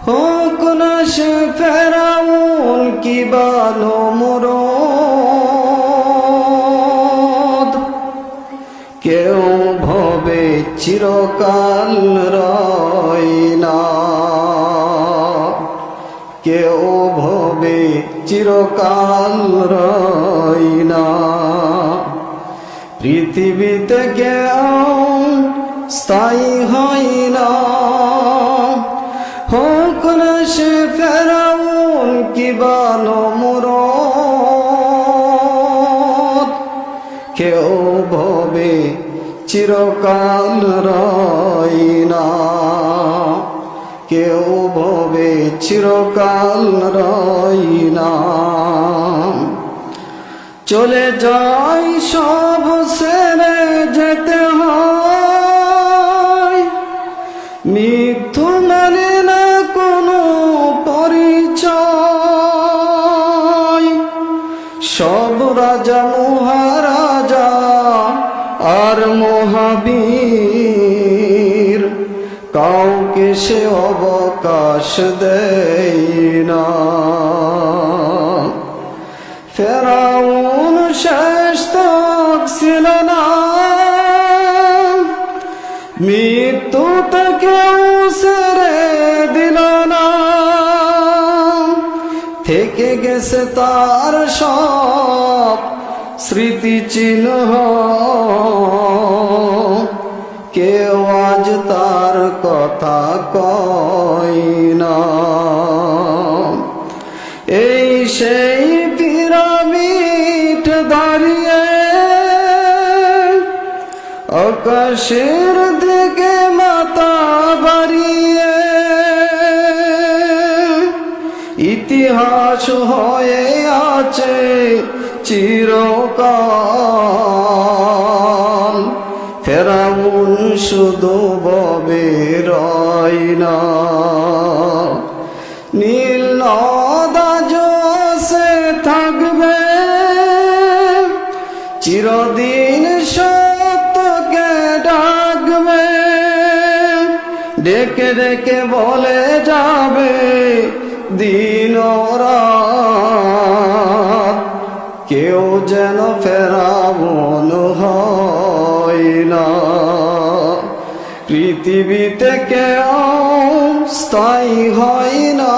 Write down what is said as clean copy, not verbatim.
হোক না সে ফেরাউন কি বালো মুরদ, কেউ ভবে চিরকাল রয় না, কেউ ভবে চিরকাল রয় না। পৃথিবীতে কেউ স্থায়ী হয় না, হোক না সে ফেরাউন কি বালো মুরদ, কেউ ভবে চিরকাল রয় না, কেউ ভবে চিরকাল রয় না। চলে যাই সব ছেড়ে যেতে হয়, মৃত্যু মানে না কোনো পরিচয়। সব রাজা মহারাজা আর মহাবীর, কাউকে সে অবকাশ দেয় না। ফেরাউন শেষ তক ছিল না, মৃত্যু তাকেও ছেড়ে দিল না। থেকে গেছে তার সব স্মৃতিচিহ্ন, কেউ আজ তার কথা কয় না। এই সেই পিরামিড দাঁড়িয়ে আকাশের দিকে মাথা বাড়িয়ে, ইতিহাস হয়ে আছে চিরকাল। ফেরাউন শুধু ববে রয় না, নীল নদ সে থাকবে চিরদিন, সত্যকে ডাকবে, ডেকে ডেকে বলে যাবে দিন রাত। কেউ যেন ফেরাউন হয় না, পৃথিবীতে কেউ স্থায়ী হয় না।